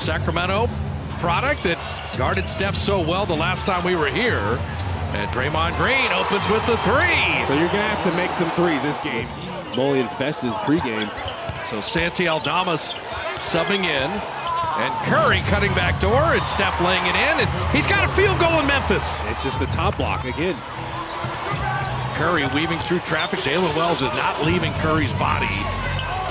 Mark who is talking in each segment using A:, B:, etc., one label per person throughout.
A: Sacramento product that guarded Steph so well the last time we were here. And Draymond Green opens with the three.
B: So you're going to have to make some threes this game. Molly and Festus pregame.
A: So Santi Aldamas subbing in. And Curry cutting back door, and Steph laying it in. And he's got a field goal in Memphis.
B: It's just the top block again.
A: Curry weaving through traffic. Jalen Wells is not leaving Curry's body.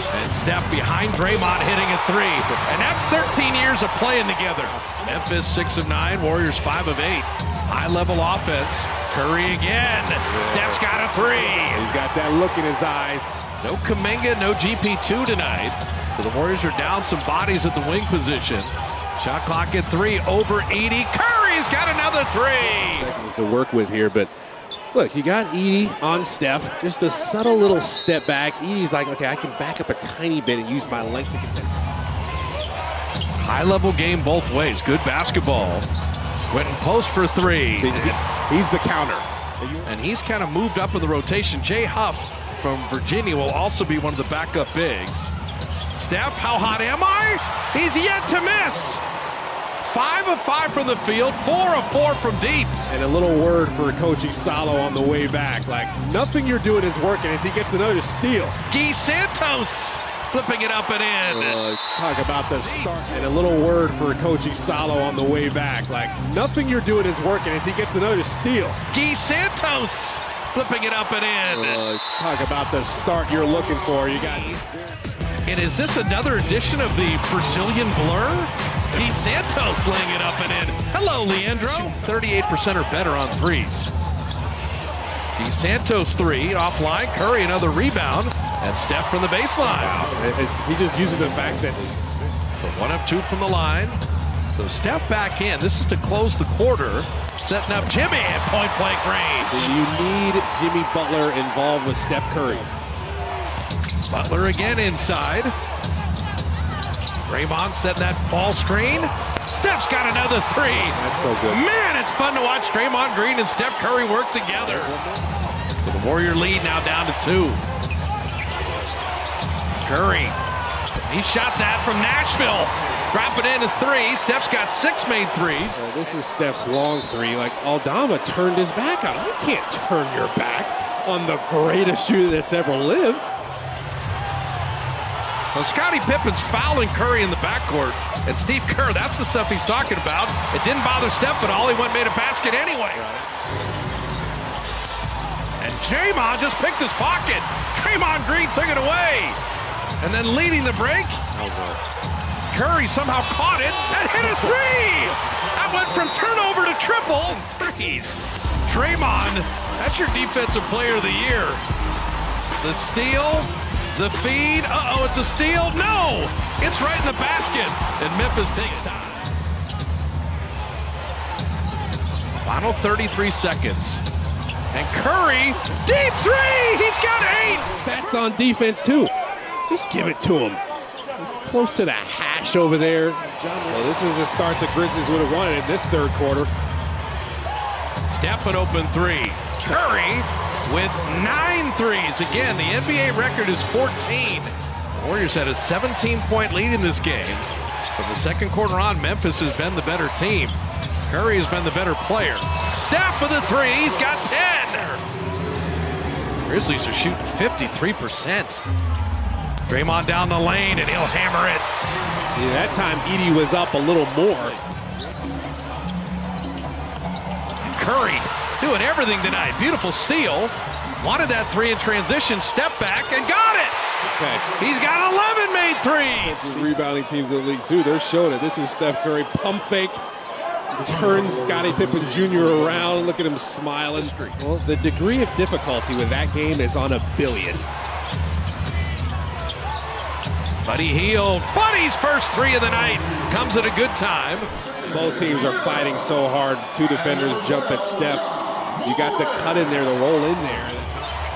A: And Steph behind Draymond hitting a three. And that's 13 years of playing together. Memphis 6 of 9, Warriors 5 of 8. High-level offense. Curry again. Steph's got a three.
B: He's got that look in his eyes.
A: No Kuminga, no GP2 tonight. So the Warriors are down some bodies at the wing position. Shot clock at 3, over Edey. Curry's got another three.
B: Seconds to work with here, but look, you got Edey on Steph. Just a subtle little step back. Edey's like, okay, I can back up a tiny bit and use my length to contend.
A: High-level game both ways. Good basketball. Quentin post for three.
B: See, he's the counter.
A: And he's kind of moved up in the rotation. Jay Huff from Virginia will also be one of the backup bigs. Steph, how hot am I? He's yet to miss. 5 of 5 from the field, 4 of 4 from deep.
B: And a little word for Coach Isalo on the way back. Like, nothing you're doing is working as he gets another steal.
A: Guy Santos flipping it up and in.
B: Talk about the start. And a little word for Coach Isalo on the way back. Like, nothing you're doing is working as he gets another steal.
A: Guy Santos flipping it up and in.
B: Talk about the start you're looking for. You got.
A: And is this another edition of the Brazilian blur? Guy Santos laying it up and in. Hello, Leandro. 38% or better on threes. Guy Santos three, offline. Curry another rebound. And Steph from the baseline.
B: He just using the fact that.
A: So 1 of 2 from the line. So Steph back in. This is to close the quarter. Setting up Jimmy at point-blank range.
B: You need Jimmy Butler involved with Steph Curry.
A: Butler again inside. Draymond setting that ball screen. Steph's got another three.
B: That's so good.
A: Man, it's fun to watch Draymond Green and Steph Curry work together. So the Warrior lead now down to 2. Curry, he shot that from Nashville. Drop it in a 3. Steph's got 6 made threes.
B: This is Steph's long three. Like, Aldama turned his back on him. You can't turn your back on the greatest shooter that's ever lived.
A: So Scottie Pippen's fouling Curry in the backcourt. And Steve Kerr, that's the stuff he's talking about. It didn't bother Steph at all. He went and made a basket anyway. And Draymond just picked his pocket. Draymond Green took it away. And then leading the break, Curry somehow caught it and hit a three. That went from turnover to triple. Threes. Draymond, that's your defensive player of the year. The steal. The feed, it's a steal. No, it's right in the basket. And Memphis takes time. Final 33 seconds. And Curry, deep three, he's got 8.
B: Stats on defense too. Just give it to him. He's close to the hash over there. Well, this is the start the Grizzlies would have wanted in this third quarter.
A: Steph an open 3. Curry with 9 threes. Again, the NBA record is 14. The Warriors had a 17-point lead in this game. From the second quarter on, Memphis has been the better team. Curry has been the better player. Steph with a 3. He's got 10. Grizzlies are shooting 53%. Draymond down the lane, and he'll hammer it.
B: See, that time Edey was up a little more.
A: Curry doing everything tonight. Beautiful steal. Wanted that 3 in transition. Step back and got it.
B: Okay.
A: He's got 11 made threes.
B: The rebounding teams in the league too. They're showing it. This is Steph Curry pump fake. Turns Scottie Pippen Jr. around. Look at him smiling. Well, the degree of difficulty with that game is on a billion.
A: Buddy Hield. Buddy's first 3 of the night comes at a good time.
B: Both teams are fighting so hard. 2 defenders jump at Steph. You got the cut in there, the roll in there.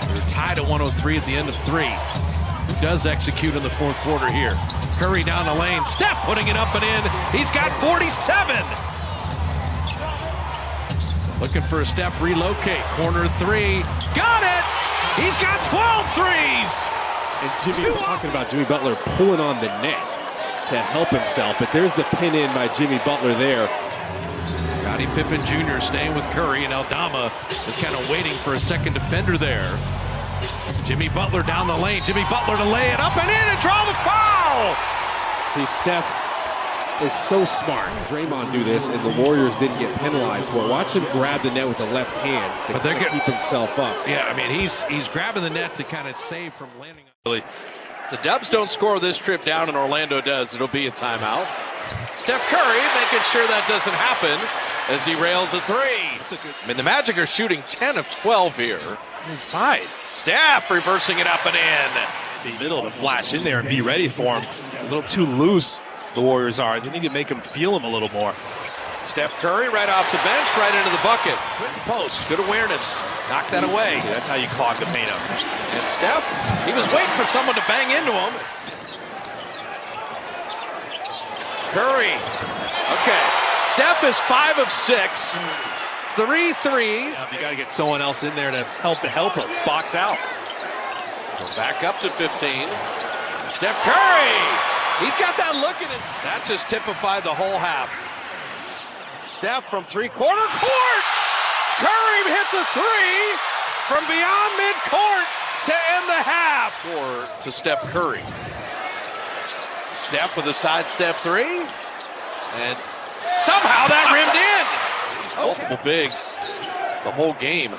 A: They're tied at 103 at the end of 3. Who does execute in the fourth quarter here? Curry down the lane. Steph putting it up and in. He's got 47. Looking for a Steph relocate. Corner 3. Got it. He's got 12 threes.
B: And Jimmy, we're talking about Jimmy Butler pulling on the net. to help himself, but there's the pin in by Jimmy Butler there.
A: Scottie Pippen Jr. staying with Curry, and Aldama is kind of waiting for a second defender there. Jimmy Butler down the lane. Jimmy Butler to lay it up and in and draw the foul.
B: See, Steph is so smart. Draymond do this, and the Warriors didn't get penalized for it. Watch him grab the net with the left hand to keep himself up.
A: Yeah, I mean, he's grabbing the net to kind of save from landing.
C: The Dubs don't score this trip down, and Orlando does. It'll be a timeout. Steph Curry making sure that doesn't happen as he rails a three. I mean, the Magic are shooting 10 of 12 here.
D: Inside.
C: Steph reversing it up and in.
D: Middle to flash in there and be ready for him. A little too loose, the Warriors are. They need to make him feel him a little more.
C: Steph Curry right off the bench, right into the bucket. Quinton Post, good awareness. Knock that away.
D: See, that's how you clog the paint up.
C: And Steph, he was waiting for someone to bang into him. Curry. Okay. Steph is 5 of 6. 3 threes.
D: You got to get someone else in there to help the helper box out.
C: Back up to 15. Steph Curry. He's got that look in it. That just typified the whole half. Steph from three-quarter court. Curry hits a three from beyond midcourt to end the half. Score to Steph Curry. Steph with a sidestep three. And somehow that rimmed in. These multiple bigs the whole game.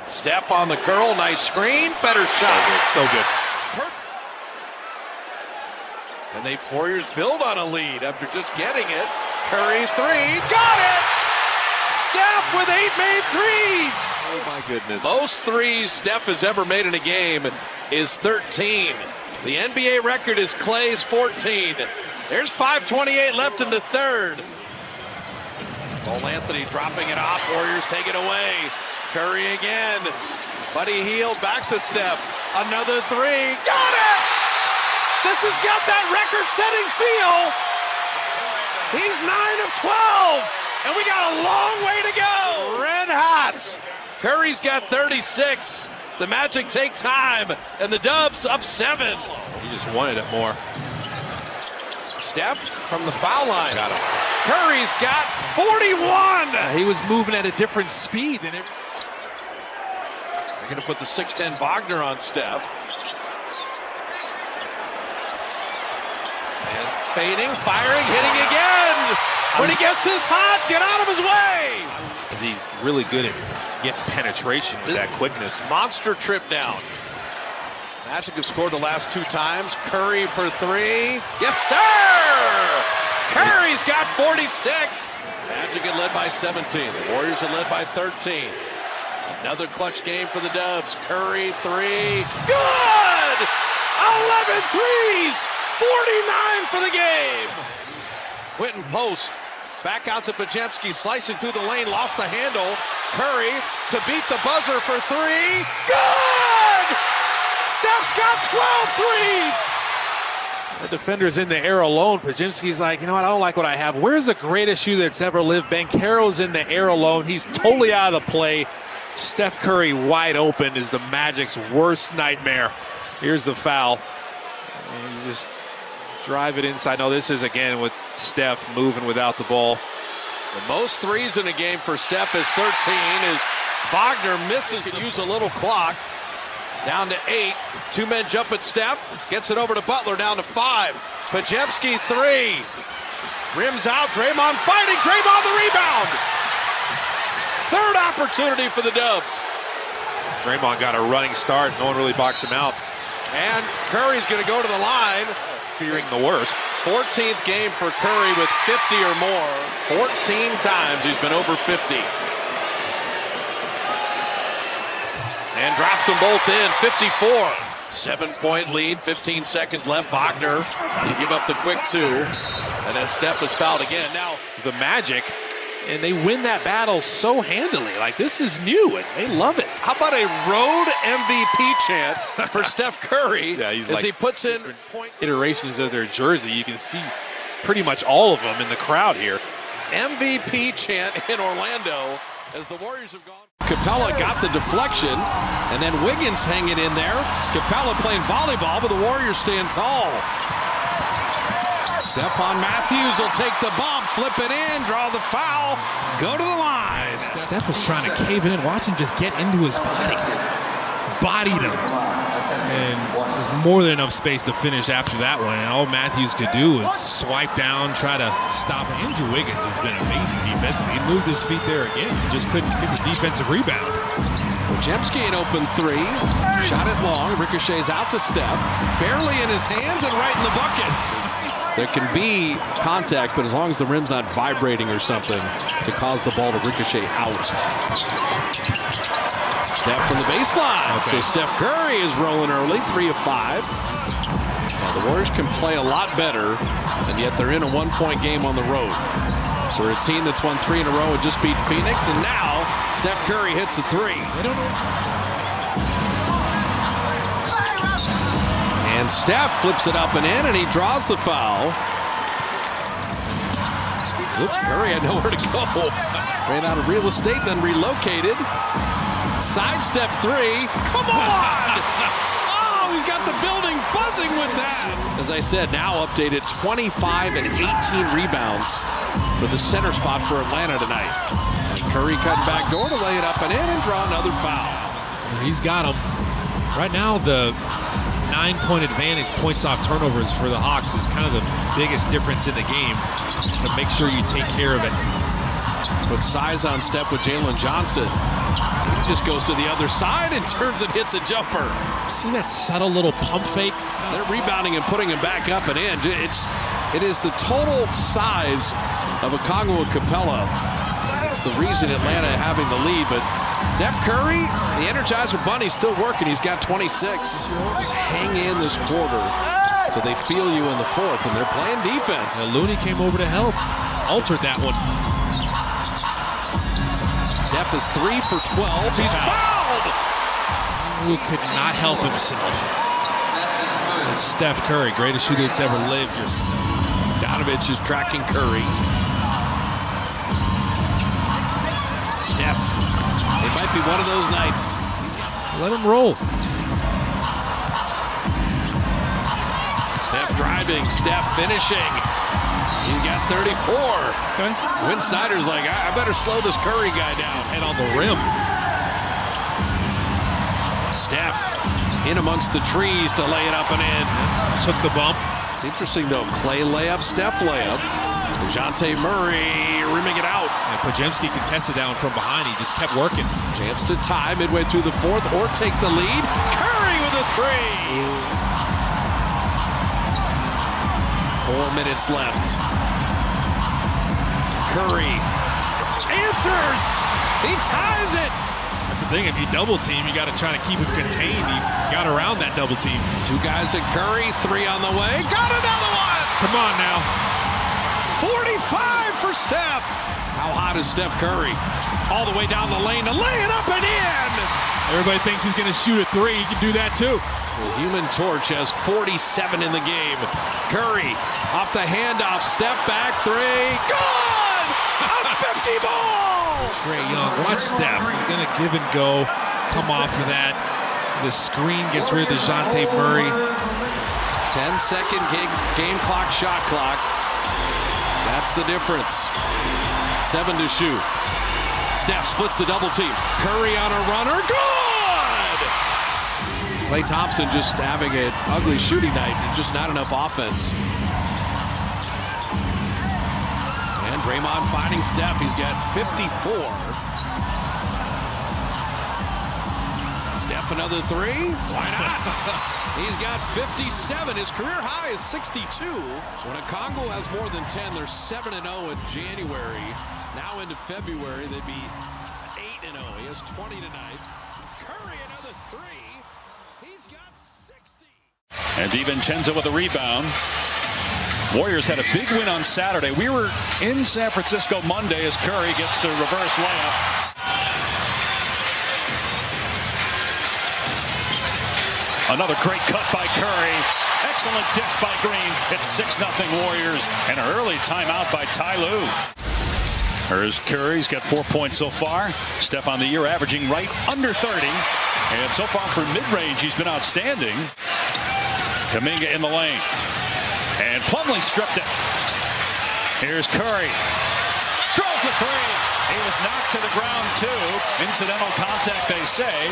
C: Steph on the curl, nice screen, better shot.
D: So good.
C: Perfect. And the Warriors build on a lead after just getting it. Curry three, got it! Steph with 8 made threes.
D: Oh my goodness.
C: Most threes Steph has ever made in a game is 13. The NBA record is Clay's 14. There's 5:28 left in the third. Cole Anthony dropping it off. Warriors take it away. Curry again. Buddy Hield back to Steph. Another three. Got it! This has got that record-setting feel. He's 9 of 12. And we got a long way to go. Red hot. Curry's got 36. The Magic take time. And the Dubs up 7.
D: He just wanted it more.
C: Steph from the foul line. Got him. Curry's got 41.
D: He was moving at a different speed than every.
C: They're going to put the 6'10 Wagner on Steph. And fading, firing, hitting again. When he gets his hot, get out of his way.
D: He's really good at getting penetration with that quickness.
C: Monster trip down. Magic have scored the last 2 times. Curry for 3. Yes, sir! Curry's got 46. Magic had led by 17. The Warriors had led by 13. Another clutch game for the Dubs. Curry 3. Good! 11 threes! 49 for the game. Quinton Post back out to Podziemski, slicing through the lane, lost the handle. Curry to beat the buzzer for 3. Good! Steph's got 12 threes!
D: The defender's in the air alone. Podziemski's like, you know what, I don't like what I have. Where's the greatest shoe that's ever lived? Banchero's in the air alone. He's totally out of the play. Steph Curry wide open is the Magic's worst nightmare. Here's the foul. And you just drive it inside. No, this is again with Steph moving without the ball.
C: The most threes in a game for Steph is 13 as Wagner misses to use a little clock. Down to 8. 2 men jump at Steph. Gets it over to Butler, down to 5. Podziemski 3. Rims out. Draymond fighting. Draymond the rebound. Third opportunity for the Dubs.
D: Draymond got a running start. No one really boxed him out.
C: And Curry's going to go to the line.
D: Fearing the worst.
C: 14th game for Curry with 50 or more. 14 times he's been over 50. And drops them both in, 54. 7-point lead, 15 seconds left. Wagner, you give up the quick 2. And then Steph is fouled again. Now,
D: The Magic, and they win that battle so handily. Like, this is new, and they love it.
C: how about a road MVP chant for Steph Curry
D: Yeah, he's
C: as
D: like
C: he puts in point
D: iterations of their jersey. You can see pretty much all of them in the crowd here.
C: MVP chant in Orlando as the Warriors have gone. Capella got the deflection, and then Wiggins hanging in there. Capella playing volleyball, but the Warriors stand tall. Stephon Matthews will take the bump, flip it in, draw the foul, go to the line.
D: Steph was trying to cave it in. Watch him just get into his body. Bodied him. And there's more than enough space to finish after that one. And all Matthews could do was swipe down, try to stop it. Andrew Wiggins has been amazing defensively. He moved his feet there again. He just couldn't get the defensive rebound.
C: Podziemski an open three. Shot it long. Ricochets out to Steph. Barely in his hands and right in the bucket. There can be contact, but as long as the rim's not vibrating or something to cause the ball to ricochet out. Steph from the baseline.
D: Okay.
C: So Steph Curry is rolling early, 3 of 5. Now the Warriors can play a lot better, and yet they're in a 1-point game on the road. We're a team that's won 3 in a row and just beat Phoenix, and now Steph Curry hits the 3.
D: They don't know.
C: And Steph flips it up and in, and he draws the foul. Curry had nowhere to go. Ran out of real estate, then relocated. Sidestep 3. Come on! Oh, he's got the building buzzing with that. As I said, now updated 25 and 18 rebounds for the center spot for Atlanta tonight. And Curry cutting back door to lay it up and in and draw another foul.
D: He's got him. Right now, the 9-point advantage, points off turnovers for the Hawks is kind of the biggest difference in the game. To make sure you take care of it.
C: Put size on Steph with Jalen Johnson. He just goes to the other side and turns and hits a jumper.
D: See that subtle little pump fake?
C: They're rebounding and putting him back up and in. It is the total size of Okongwu Capella. It's the reason Atlanta having the lead, but Steph Curry, the Energizer Bunny's still working. He's got 26. Just hang in this quarter so they feel you in the fourth, and they're playing defense.
D: Now, Looney came over to help, altered that one.
C: Steph is 3 for 12. He's fouled!
D: Who could not help himself. And Steph Curry, greatest shooter that's ever lived.
C: Donovich is tracking Curry. Steph, it might be one of those nights.
D: Let him roll.
C: Steph driving, Steph finishing. He's got 34.
D: Okay.
C: Win Snyder's like, I better slow this Curry guy down.
D: Head on the rim.
C: Steph in amongst the trees to lay it up and in.
D: Took the bump.
C: It's interesting though, Clay layup, Steph layup. DeJounte Murray rimming it out.
D: And Podziemski contested that one from behind. He just kept working.
C: Chance to tie midway through the fourth or take the lead. Curry with a 3. 4 minutes left. Curry answers. He ties it.
D: That's the thing. If you double team, you got to try to keep him contained. He got around that double team.
C: 2 guys at Curry, 3 on the way. Got another one.
D: Come on now.
C: 45 for Steph. How hot is Steph Curry? All the way down the lane to lay it up and in.
D: Everybody thinks he's going to shoot a 3. He can do that too.
C: The Human Torch has 47 in the game. Curry off the handoff, step back 3. Good! A 50 ball!
D: Trae Young, watch Steph. He's going to give and go, come off of that. The screen gets rid of DeJounte Murray.
C: 10-second game clock, shot clock. That's the difference. 7 to shoot. Steph splits the double team. Curry on a runner. Good! Klay Thompson just having an ugly shooting night. Just not enough offense. And Draymond finding Steph. He's got 54. Steph another 3. Why not? He's got 57. His career high is 62. When Okongwu has more than 10, they're 7-0 in January. Now into February, they'd be 8-0. He has 20 tonight. Curry another 3. He's got 60.
E: And DiVincenzo with a rebound. Warriors had a big win on Saturday. We were in San Francisco Monday as Curry gets the reverse layup. Another great cut by Curry. Excellent dish by Green. It's 6-0 Warriors and an early timeout by Ty Lue. Here's Curry. He's got 4 points so far. Steph on the year averaging right under 30. And so far for mid-range, he's been outstanding. Kuminga in the lane. And Plumlee stripped it. Here's Curry. Throws the three. He was knocked to the ground, too. Incidental contact, they say.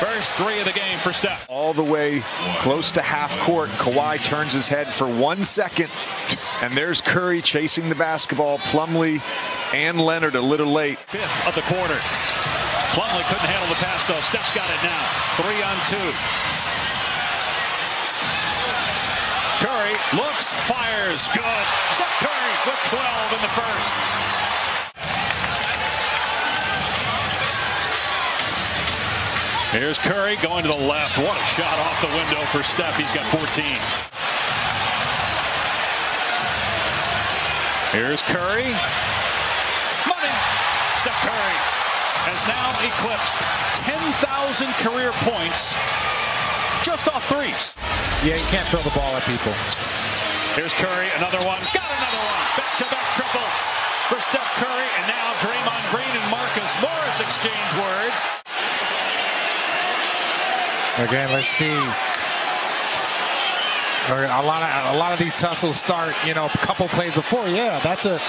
E: First three of the game for Steph.
F: All the way close to half court. Kawhi turns his head for 1 second. And there's Curry chasing the basketball. Plumlee and Leonard a little late.
E: Fifth of the quarter. Plumlee couldn't handle the pass, though. Steph's got it now. 3-on-2. Curry looks, fires, good. Steph Curry with 12 in the first. Here's Curry going to the left. What a shot off the window for Steph. He's got 14. Here's Curry. Money. Steph Curry has now eclipsed 10,000 career points just off threes.
G: Yeah, you can't throw the ball at people.
E: Here's Curry, another one. Got another one. Back-to-back triples for Steph Curry. And now Draymond Green and Marcus Morris exchange words.
G: Again, let's see. A lot of these tussles start, a couple plays before. Yeah, that's a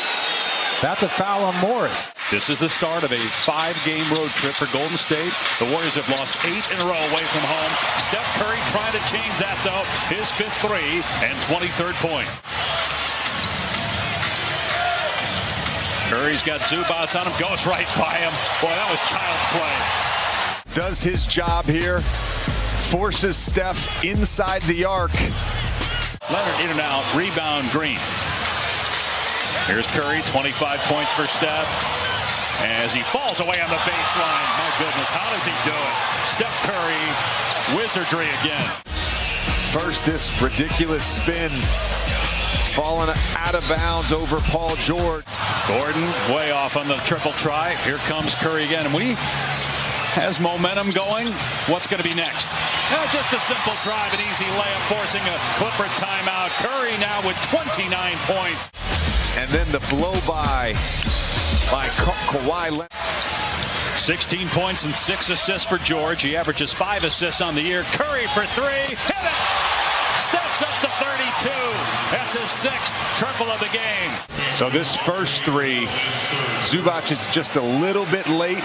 G: foul on Morris.
E: This is the start of a 5-game road trip for Golden State. The Warriors have lost 8 in a row away from home. Steph Curry trying to change that, though. His 5th three and 23rd point. Curry's got Zubac on him. Goes right by him. Boy, that was child's play.
F: Does his job here. Forces Steph inside the arc.
E: Leonard in and out. Rebound Green. Here's Curry, 25 points for Steph. As he falls away on the baseline. My goodness, how does he do it? Steph Curry, wizardry again.
F: First, this ridiculous spin. Falling out of bounds over Paul George.
E: Gordon way off on the triple try. Here comes Curry again. And we has momentum going. What's going to be next? Just a simple drive, an easy layup, forcing a Clipper timeout. Curry now with 29 points.
F: And then the blow by Kawhi Leonard.
E: 16 points and 6 assists for George. He averages 5 assists on the year. Curry for 3. Hit it! Steps up to 32. That's his 6th triple of the game.
F: So this first three, Zubac is just a little bit late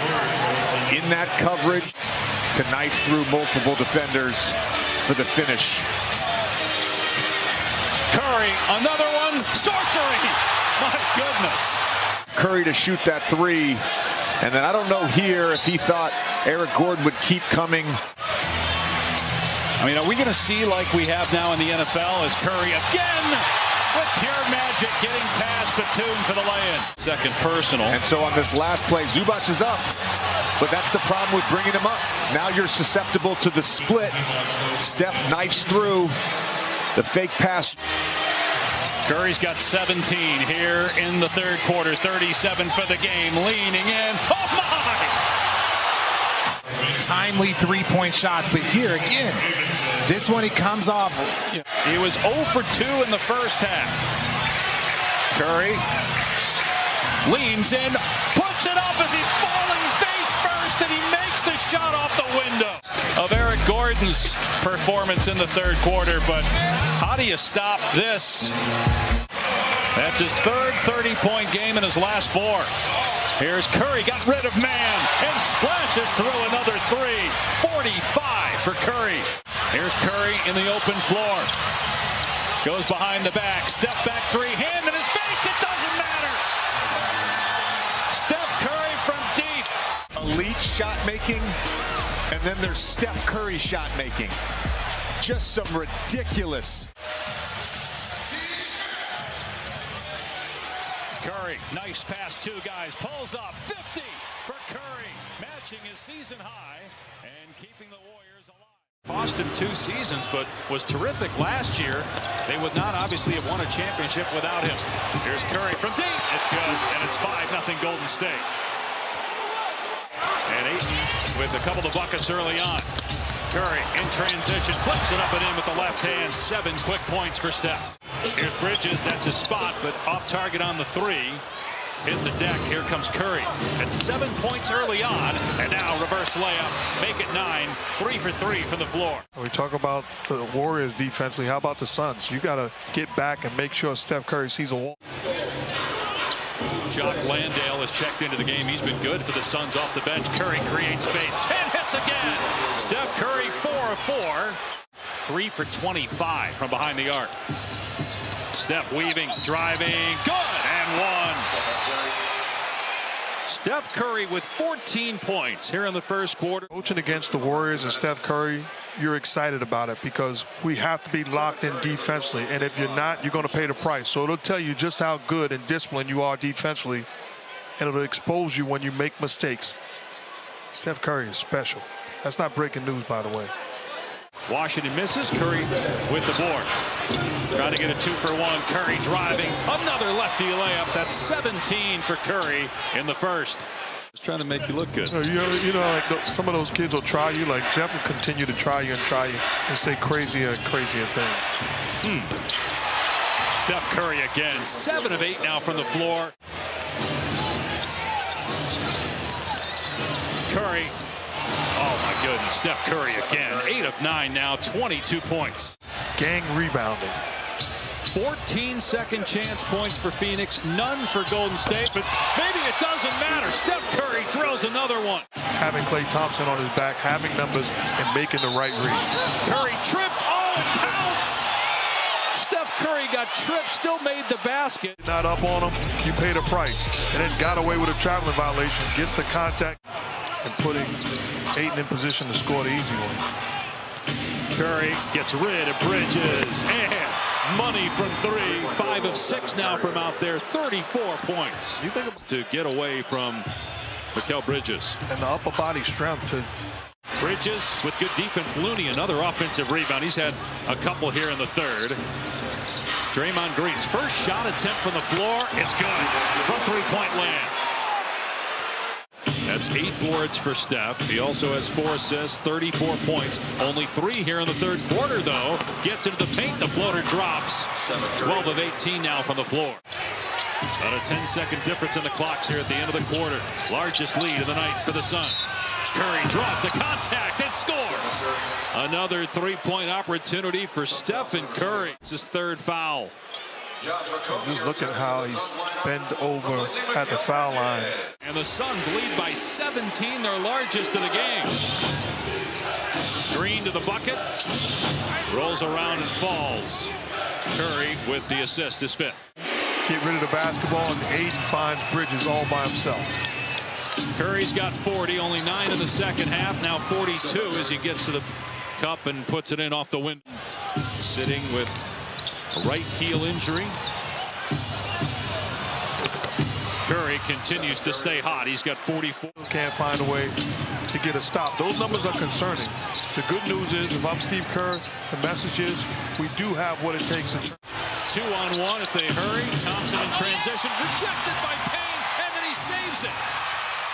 F: in that coverage to knife through multiple defenders for the finish.
E: Curry, another one. Sorcery! My goodness.
F: Curry to shoot that three. And then I don't know here if he thought Eric Gordon would keep coming.
E: I mean, are we going to see like we have now in the NFL as Curry again with pure magic getting past Batum for the lay-in. Second personal.
F: And so on this last play, Zubac is up. But that's the problem with bringing him up. Now you're susceptible to the split. Steph knifes through the fake pass.
E: Curry's got 17 here in the third quarter. 37 for the game. Leaning in. Oh, my!
G: Timely three-point shots, but here again, this one he comes off.
E: He was 0 for 2 in the first half. Curry leans in, puts it up as he's falling face first, and he makes the shot off the window of Eric Gordon's performance in the third quarter. But how do you stop this? That's his third 30-point game in his last 4. Here's Curry, got rid of man, and splashes through another 3. 45 for Curry. Here's Curry in the open floor. Goes behind the back, step back 3, hand in his face, it doesn't matter. Steph Curry from deep.
F: Elite shot making, and then there's Steph Curry shot making. Just some ridiculous.
E: Curry, nice pass, 2 guys, pulls up, 50 for Curry, matching his season high and keeping the Warriors alive. Cost him 2 seasons, but was terrific last year. They would not obviously have won a championship without him. Here's Curry from deep, it's good, and it's 5-0 Golden State. And Ayton with a couple of buckets early on. Curry in transition, flips it up and in with the left hand. 7 quick points for Steph. Here's Bridges, that's his spot, but off target on the 3. hit the deck. Here comes Curry at 7 points early on, and now reverse layup. Make it 9. 3 for 3 from the floor.
H: We talk about the Warriors defensively. How about the Suns? You got to get back and make sure Steph Curry sees a wall.
E: Jock Landale has checked into the game. He's been good for the Suns off the bench. Curry creates space and hits again. Steph Curry 4 of 4. 3 for 25 from behind the arc. Steph weaving, driving, good, and one. Steph Curry with 14 points here in the first quarter.
H: Coaching against the Warriors and Steph Curry, you're excited about it because we have to be locked in defensively. And if you're not, you're going to pay the price. So it'll tell you just how good and disciplined you are defensively. And it'll expose you when you make mistakes. Steph Curry is special. That's not breaking news, by the way.
E: Washington misses. Curry with the board. Trying to get a 2-for-1. Curry driving. Another lefty layup. That's 17 for Curry in the first. Just trying to make you look good.
H: You know, like some of those kids will try you. Like Jeff will continue to try you and say crazier and crazier things.
E: Steph Curry again. 7 of 8 now from the floor. Curry. Oh, my goodness. Steph Curry again. 8 of 9 now. 22 points.
H: Gang rebounding.
E: 14 second chance points for Phoenix. None for Golden State. But maybe it doesn't matter. Steph Curry throws another one.
H: Having Klay Thompson on his back, having numbers, and making the right read.
E: Curry tripped. Oh, it counts. Steph Curry got tripped. Still made the basket.
H: Not up on him. You pay the price. And then got away with a traveling violation. Gets the contact. And putting Ayton in position to score the easy one.
E: Curry gets rid of Bridges. And money from 3. 5 of 6 now from out there. 34 points. You think to get away from Mikal Bridges.
H: And the upper body strength to
E: Bridges with good defense. Looney, another offensive rebound. He's had a couple here in the third. Draymond Green's first shot attempt from the floor. It's good from three-point land. That's 8 boards for Steph. He also has 4 assists, 34 points. Only 3 here in the third quarter, though. Gets into the paint. The floater drops. 12 of 18 now from the floor. About a 10-second difference in the clocks here at the end of the quarter. Largest lead of the night for the Suns. Curry draws the contact and scores. Another 3-point opportunity for Steph and Curry. It's his 3rd foul.
H: just look at how he's bent over at the foul line.
E: And the Suns lead by 17, their largest of the game. Green to the bucket. Rolls around and falls. Curry with the assist, his 5th.
H: Get rid of the basketball, and Ayton finds Bridges all by himself.
E: Curry's got 40, only 9 in the second half. Now 42 as he gets to the cup and puts it in off the window. Sitting with a right heel injury. Curry continues to stay hot. He's got 44.
H: Can't find a way to get a stop. Those numbers are concerning. The good news is, if I'm Steve Kerr, the message is we do have what it takes.
E: 2-on-1 if they hurry. Thompson in transition, rejected by Payne, and then he saves it.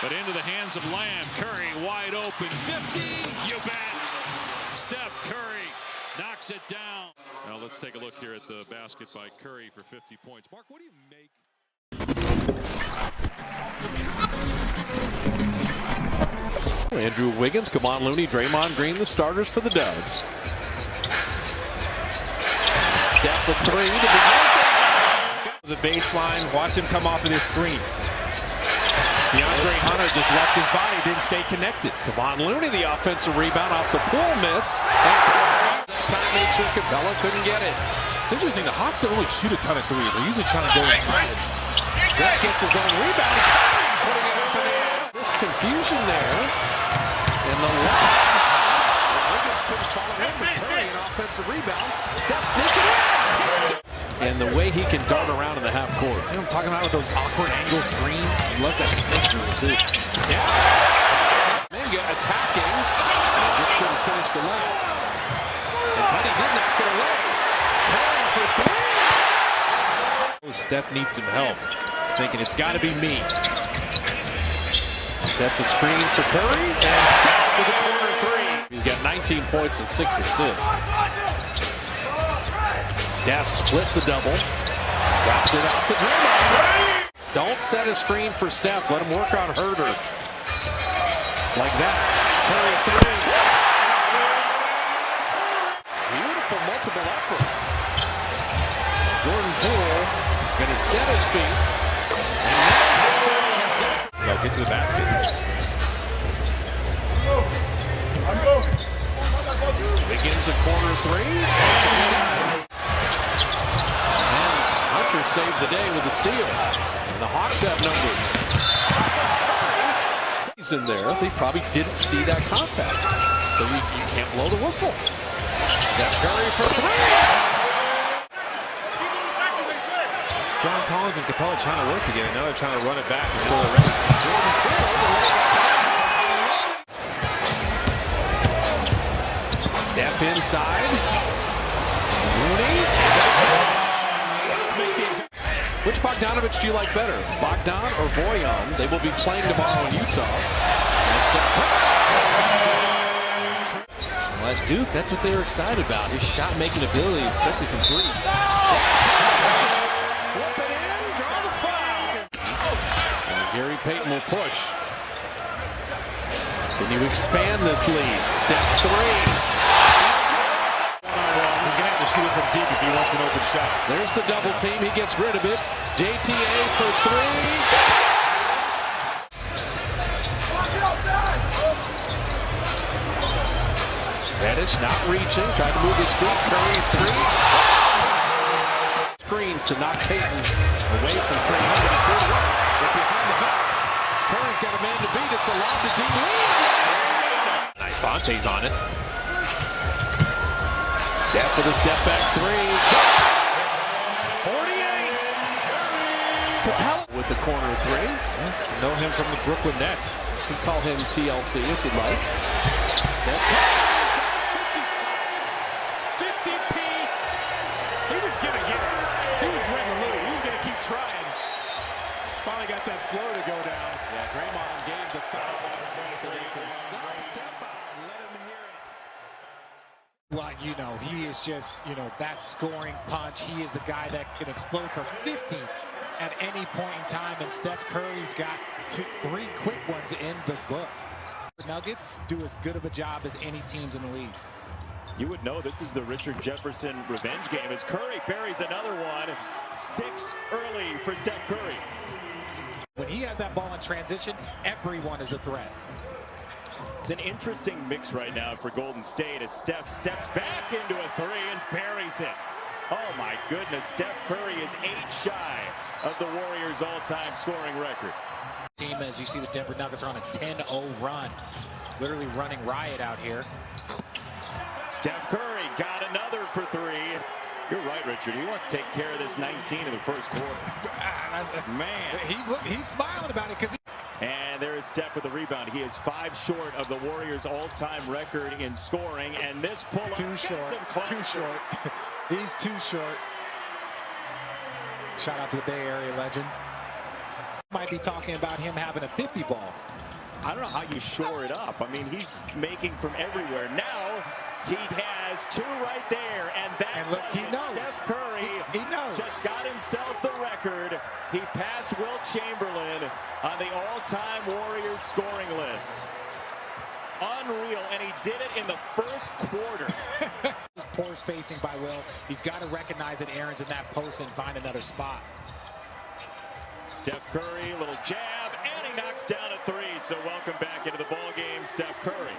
E: But into the hands of Lamb. Curry wide open. 50, you bet. Steph Curry knocks it down. Now let's take a look here at the basket by Curry for 50 points. Mark, what do you make?
I: Andrew Wiggins, Kevon Looney, Draymond Green, the starters for the Dubs. Steph with 3 to begin. The baseline, watch him come off of this screen. DeAndre Hunter just left his body, didn't stay connected. Kevon Looney, the offensive rebound off the pool miss. Time made sure Capella couldn't get it. It's interesting, the Hawks don't really shoot a ton of threes. They're usually trying to go inside. That gets his own rebound. Putting it up in the air. This confusion there. In the left. Wiggins couldn't follow him, but Curry an offensive rebound. Steph sneaking in. And the way he can dart around in the half court. See what I'm talking about with those awkward angle screens? He loves that snake move, too. Yeah. Minga attacking. Just couldn't finish the layup. And Buddy did knock it away. Curry for 3. Steph needs some help. He's thinking it's got to be me. Set the screen for Curry, and Steph for the corner 3. He's got 19 points and 6 assists. Steph split the double. Drops it out to Draymond. Don't set a screen for Steph. Let him work on Herder. Like that. Curry three. Beautiful multiple efforts. Jordan Poole going to set his feet. And now get to the basket. Begins a corner three. Hunter saved the day with a steal. And the Hawks have numbers. He's in there. They probably didn't see that contact. So you can't blow the whistle. Steph Curry for three. John Collins and Capella trying to work together. Now they're trying to run it back until they're ready. Steph inside. Mooney. Which Bogdanovich do you like better? Bogdan or Bojan? They will be playing tomorrow in Utah. Well, at Duke, that's what they were excited about. His shot-making ability, especially from three. Flip it in, draw the foul. And Gary Payton will push. Can you expand this lead? Step three. He's going to have to shoot it from deep if he wants an open shot. There's the double team. He gets rid of it. JTA for three. Reddish not reaching. Trying to move his feet. Curry three. Screens to knock Payton away from Trey Hunter. But behind the back. Curry's got a man to beat. It's allowed to deep lead. Nice. Fonte's on it. Steph for the step back three. 48. Capella with the corner three. Know him from the Brooklyn Nets. You can call him TLC if you'd like. 50 piece. He was going to get it. He was resolute. He was going to keep trying. Finally got that floor to go down. Yeah, Draymond gave the foul so they can stop Steph out and let him hear it.
G: Well, you know, he is just, you know, that scoring punch. He is the guy that can explode for 50 at any point in time. And Steph Curry's got three quick ones in the book. The Nuggets do as good of a job as any teams in the league.
J: You would know this is the Richard Jefferson revenge game as Curry buries another one. 6 early for Steph Curry.
G: When he has that ball in transition, everyone is a threat.
J: It's an interesting mix right now for Golden State as Steph steps back into a three and buries it. Oh my goodness, Steph Curry is 8 shy of the Warriors' all-time scoring record.
G: Team, as you see, the Denver Nuggets are on a 10-0 run. Literally running riot out here.
J: Steph Curry got another for three. You're right, Richard. He wants to take care of this 19 in the first quarter. Man.
G: He's smiling about it because
J: And there is Steph with the rebound. He is 5 short of the Warriors' all-time record in scoring. And this pull-up
G: too short. He's too short. Shout out to the Bay Area legend. Might be talking about him having a 50 ball.
J: I don't know how you shore it up. I mean, he's making from everywhere. Now he has 2 right there, and
G: look, he knows.
J: Steph Curry
G: he knows.
J: just got himself the record. He passed Wilt Chamberlain on the all-time Warriors scoring list. Unreal, and he did it in the first quarter.
G: Poor spacing by Will. He's got to recognize that Aaron's in that post and find another spot.
J: Steph Curry, a little jab, and he knocks down a 3. So welcome back into the ball game, Steph Curry.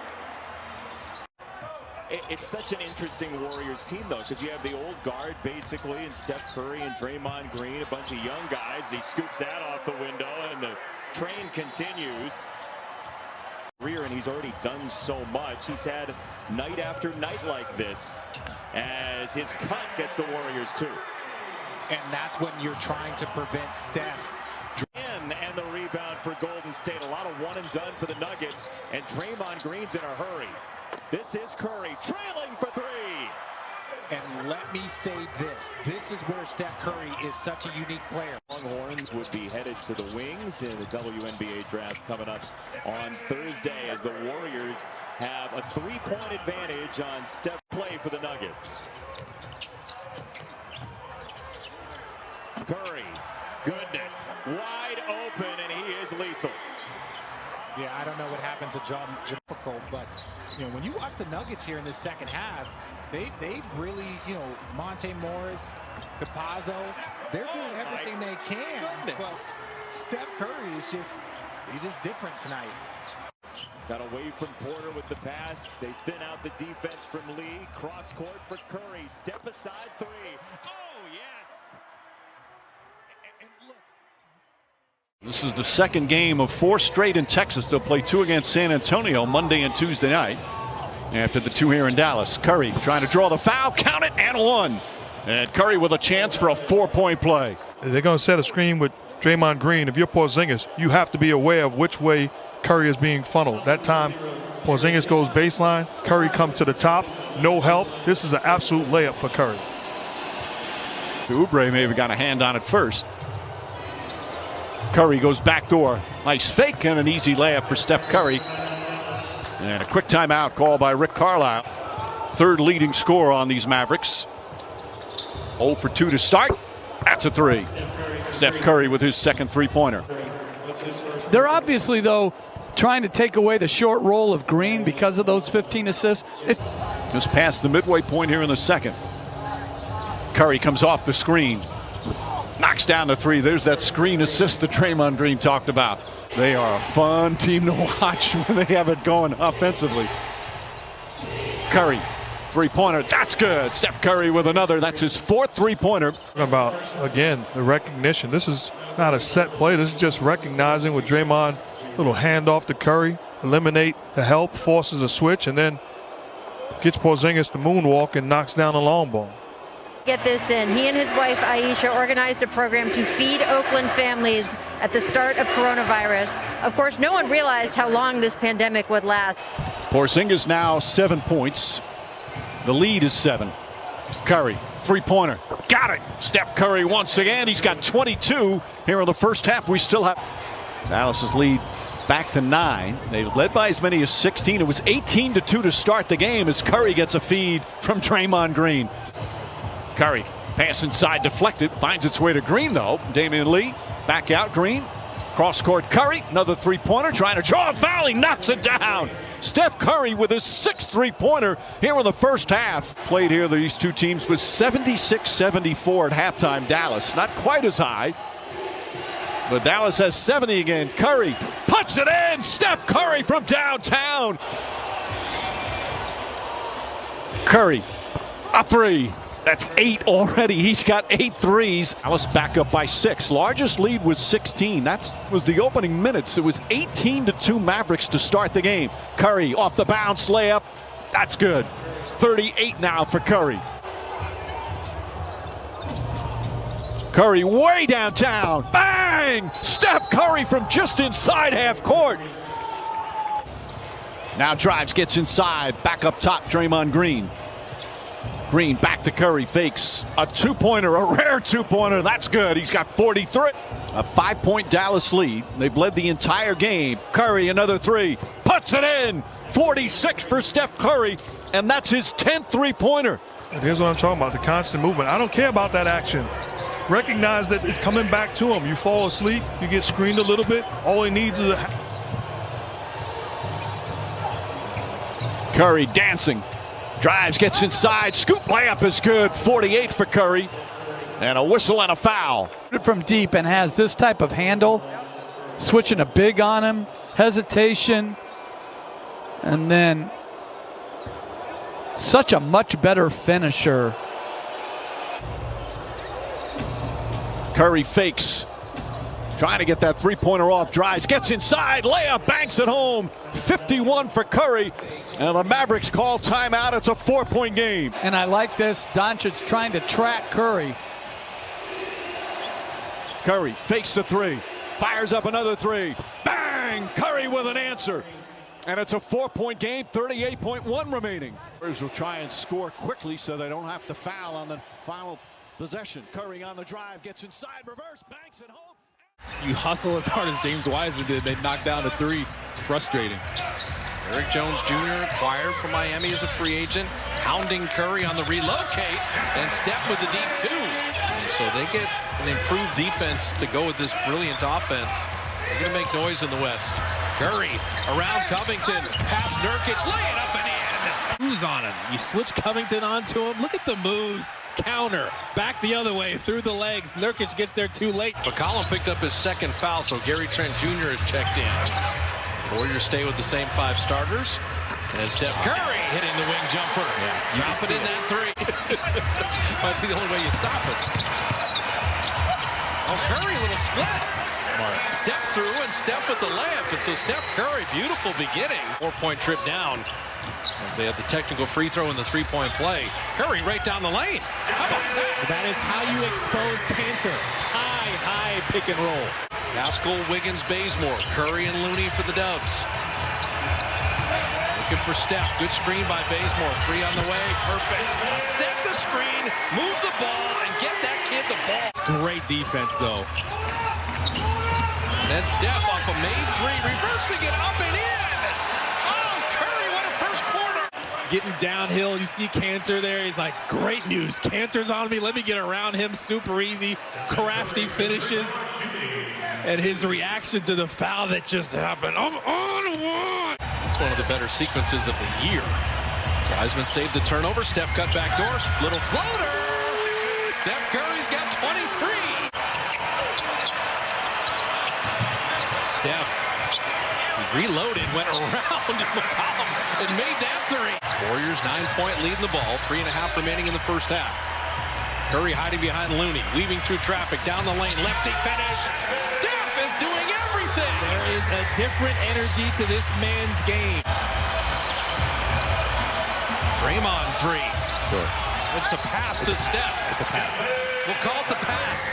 J: It's such an interesting Warriors team, though, because you have the old guard, basically, and Steph Curry and Draymond Green, a bunch of young guys. He scoops that off the window, and the train continues. And he's already done so much. He's had night after night like this as his cut gets the Warriors too.
G: And that's when you're trying to prevent Steph.
J: And the rebound for Golden State. A lot of one and done for the Nuggets. And Draymond Green's in a hurry. This is Curry trailing for 3.
G: And let me say this. This is where Steph Curry is such a unique player.
J: Longhorns would be headed to the wings in the WNBA draft coming up on Thursday as the Warriors have a 3-point advantage on Steph play for the Nuggets. Curry goodness. Wide open, and he is lethal.
G: Yeah, I don't know what happened to John Jamichael, but when you watch the Nuggets here in the second half, they've really, Monte Morris, Capazzo, they're doing everything they can. But Steph Curry is just different tonight.
J: Got away from Porter with the pass. They thin out the defense from Lee. Cross court for Curry. Step aside three. Oh, yes.
G: And look.
E: This is the second game of 4 straight in Texas. They'll play 2 against San Antonio Monday and Tuesday night. After the 2 here in Dallas. Curry trying to draw the foul. Count it, and 1. And Curry with a chance for a 4-point play.
H: They're going to set a screen with Draymond Green. If you're Porzingis, you have to be aware of which way Curry is being funneled. That time, Porzingis goes baseline. Curry comes to the top. No help. This is an absolute layup for Curry.
E: Oubre maybe got a hand on it first. Curry goes backdoor. Nice fake and an easy layup for Steph Curry. And a quick timeout called by Rick Carlisle. 3rd leading scorer on these Mavericks. 0 for 2 to start. That's a 3. Steph Curry with his second 3-pointer.
K: They're obviously, though, trying to take away the short roll of Green because of those 15 assists.
E: Just past the midway point here in the second. Curry comes off the screen. Knocks down the 3. There's that screen assist that Draymond Green talked about. They are a fun team to watch when they have it going offensively. Curry, 3-pointer. That's good. Steph Curry with another. That's his 4th 3-pointer.
H: About, again, the recognition. This is not a set play. This is just recognizing with Draymond, little handoff to Curry, eliminate the help, forces a switch, and then gets Porzingis to moonwalk and knocks down a long ball.
L: Get this in. He and his wife Aisha organized a program to feed Oakland families at the start of coronavirus. Of course, no one realized how long this pandemic would last.
E: Porzingis now 7 points. The lead is 7. Curry, 3-pointer. Got it. Steph Curry once again. He's got 22 here in the first half. We still have Dallas's lead back to 9. They led by as many as 16. It was 18-2 to start the game as Curry gets a feed from Draymond Green. Curry, pass inside, deflected, finds its way to Green though. Damian Lee, back out, Green. Cross court, Curry, another 3-pointer, trying to draw a foul, he knocks it down. Steph Curry with his 6th 3-pointer here in the first half. Played here, these two teams was 76-74 at halftime. Dallas, not quite as high, but Dallas has 70 again. Curry puts it in, Steph Curry from downtown. Curry, a 3. That's 8 already. He's got 8 threes. Dallas back up by 6. Largest lead was 16. That was the opening minutes. It was 18-2 Mavericks to start the game. Curry off the bounce layup. That's good. 38 now for Curry. Curry way downtown. Bang! Steph Curry from just inside half court. Now drives, gets inside. Back up top, Draymond Green. Green back to Curry, fakes a 2-pointer, a rare 2-pointer. That's good. He's got 43. A 5-point Dallas lead. They've led the entire game. Curry, another 3. Puts it in. 46 for Steph Curry, and that's his 10th 3-pointer.
H: Here's what I'm talking about, the constant movement. I don't care about that action. Recognize that it's coming back to him. You fall asleep, you get screened a little bit. All he needs is a...
E: Curry dancing. Drives, gets inside, scoop layup is good. 48 for Curry, and a whistle and a foul.
K: From deep and has this type of handle, switching a big on him, hesitation, and then such a much better finisher.
E: Curry fakes, trying to get that 3-pointer off, drives, gets inside, layup, banks it home. 51 for Curry. And the Mavericks call timeout. It's a 4-point game.
K: And I like this. Doncic trying to track Curry.
E: Curry fakes the 3. Fires up another 3. Bang! Curry with an answer. And it's a 4-point game. 38.1 remaining. Spurs will try and score quickly so they don't have to foul on the final possession. Curry on the drive. Gets inside. Reverse. Banks it home.
B: You hustle as hard as James Wiseman did. They knock down the 3. It's frustrating.
A: Eric Jones Jr. acquired from Miami as a free agent, hounding Curry on the relocate, and Steph with the deep 2. And
C: So they get an improved defense to go with this brilliant offense. They're going to make noise in the West. Curry around Covington. Pass Nurkic. Lay it up and in.
I: Who's on him? You switch Covington onto him. Look at the moves. Counter. Back the other way. Through the legs. Nurkic gets there too late.
C: McCollum picked up his second foul, so Gary Trent Jr. is checked in. Warriors stay with the same 5 starters. And Steph Curry hitting the wing jumper.
I: Yes,
C: drop it in that 3. Might be the only way you stop it. Oh, Curry, little split.
I: Smart.
C: Step through and Steph with the layup. And so Steph Curry, beautiful beginning. 4-point trip down. As they have the technical free throw in the 3-point play. Curry right down the lane. How about that?
I: That is how you expose Cantor. High pick and roll.
C: Pascal, Wiggins, Bazemore. Curry and Looney for the Dubs. Looking for Steph. Good screen by Bazemore. 3 on the way. Perfect. Set the screen. Move the ball and get that kid the ball.
I: Great defense, though.
C: And then Steph off a made 3. Reversing it up and in. Oh, Curry, what a first quarter.
I: Getting downhill. You see Cantor there. He's like, great news. Cantor's on me. Let me get around him. Super easy. Crafty finishes. And his reaction to the foul that just happened. I'm on one.
C: It's one of the better sequences of the year. Wiseman saved the turnover. Steph cut back door. Little floater. Steph Curry's got 23. Steph reloaded, went around McCollum and made that 3. Warriors 9-point lead in the ball. 3.5 remaining in the first half. Curry hiding behind Looney, weaving through traffic, down the lane, lefty finish. Steph is doing everything.
I: There is a different energy to this man's game.
C: Draymond 3.
I: Sure.
C: It's a pass to Steph.
I: It's a pass.
C: We'll call it the pass.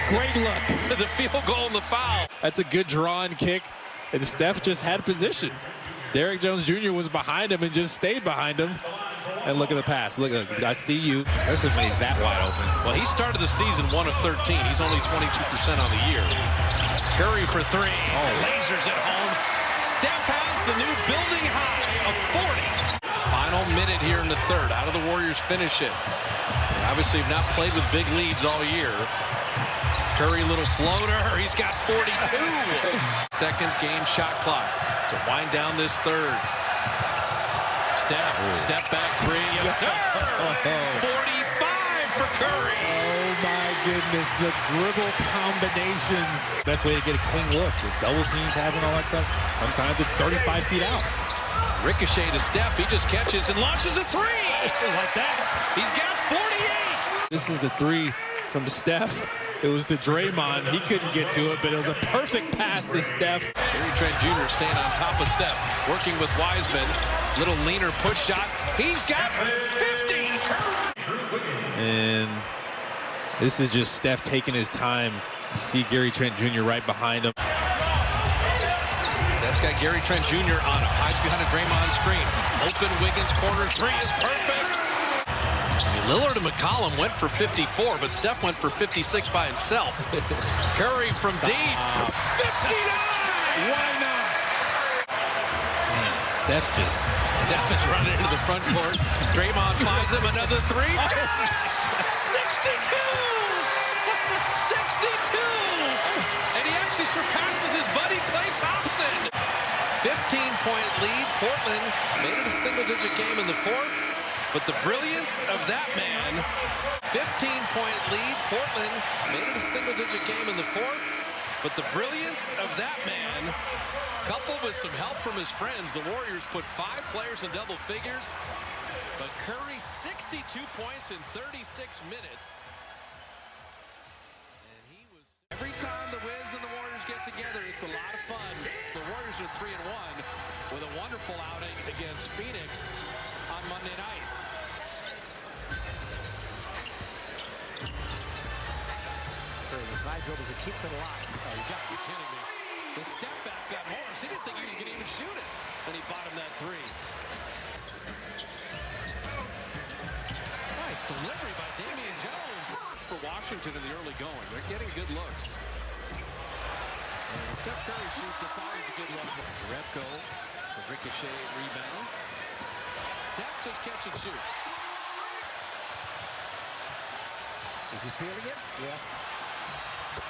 I: Great look.
C: The field goal and the foul.
I: That's a good draw and kick. And Steph just had position. Derrick Jones Jr. was behind him and just stayed behind him. And look at the pass. Look, I see you, especially when he's that wide open.
C: Well, he started the season 1 of 13. He's only 22% on the year. Curry for 3. Oh, lasers at home. Steph has the new building high of 40. Final minute here in the third. How do the Warriors finish it? They obviously have not played with big leads all year. Curry, little floater. He's got 42. Seconds, game shot clock to wind down this third. Steph, step back 3. Yes, sir. 45 for Curry.
I: Oh, my goodness. The dribble combinations. Best way to get a clean look with double teams having all that stuff. Sometimes it's 35 feet out.
C: Ricochet to Steph. He just catches and launches a 3. Like that. He's got 48.
I: This is the 3 from Steph. It was to Draymond. He couldn't get to it, but it was a perfect pass to Steph.
C: Gary Trent Jr. staying on top of Steph. Working with Wiseman. Little leaner push shot. He's got 50.
I: And this is just Steph taking his time. You see Gary Trent Jr. right behind him.
C: Steph's got Gary Trent Jr. on him. Hides behind a Draymond screen. Open Wiggins corner 3 is perfect. Lillard and McCollum went for 54, but Steph went for 56 by himself. Curry from deep. 59!
I: Why not? Man, Steph
C: is running into the front court. Draymond finds him another 3. 62! 62! And he actually surpasses his buddy Klay Thompson. 15-point lead. Portland made it a single-digit game in the fourth. But the brilliance of that man, 15-point lead. Portland made it a single-digit game in the fourth. But the brilliance of that man, coupled with some help from his friends, the Warriors put 5 players in double figures. But Curry, 62 points in 36 minutes. And he was... Every time the Wiz and the Warriors get together, it's a lot of fun. The Warriors are 3-1 with a wonderful outing against Phoenix on Monday night.
G: High dribbles, it keeps it alive.
C: Oh, you got to be kidding me. The step back got Morris. He didn't think he was going to even shoot it. And he bottomed that 3. Nice delivery by Damian Jones. For Washington in the early going. They're getting good looks. And when Steph Curry shoots, it's always a good look. Repko, the ricochet rebound. Steph just catch and shoot.
M: Is he feeling it? Yes.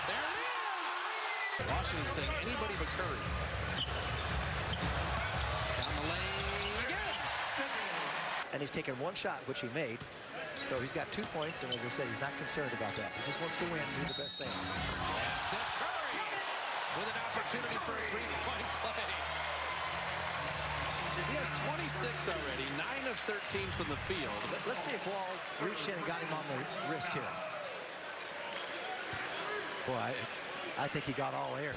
C: There it is! Washington saying anybody but Curry. Down the lane again.
M: And he's taken one shot, which he made. So he's got 2 points, and as I said, he's not concerned about that. He just wants to win and do the best thing.
C: And Steph Curry with an opportunity for a three-point play. He has 26 already, 9 of 13 from the field.
M: Let's see if Wall reached in and got him on the wrist here. Boy, I think he got all air.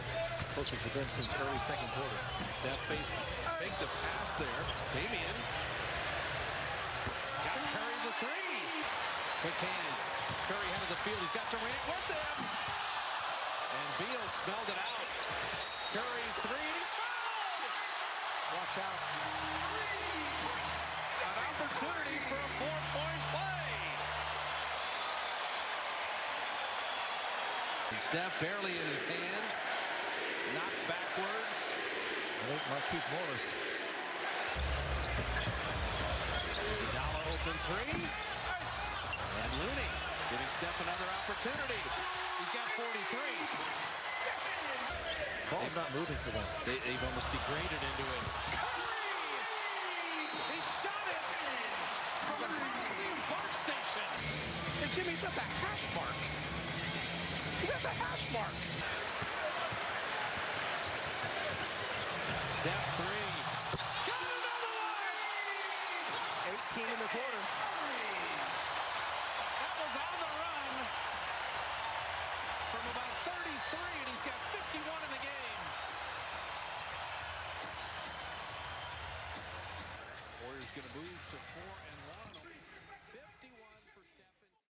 M: Closest to been since early second quarter.
C: Steph faked the pass there. Damian. Got Curry the three. Quick hands. Curry head of the field. He's got Durant with him. And Beal smelled it out. Curry three, and he's fouled.
M: Watch out.
C: An opportunity for a 4-point play. And Steph barely in his hands. Knocked backwards.
M: I think Markieff Morris.
C: Iguodala open three. And Looney giving Steph another opportunity. He's got 43.
M: Ball's not moving for them.
C: They've almost degraded into it. Curry! He shot it from the Coliseum BART station. And Jimmy's at the hash mark. He's at the hash mark. Steph three. Got another one!
M: 18 in the quarter.
C: That was on the run from about 33, and he's got 51 in the game.
E: Warriors going to move to 4-1.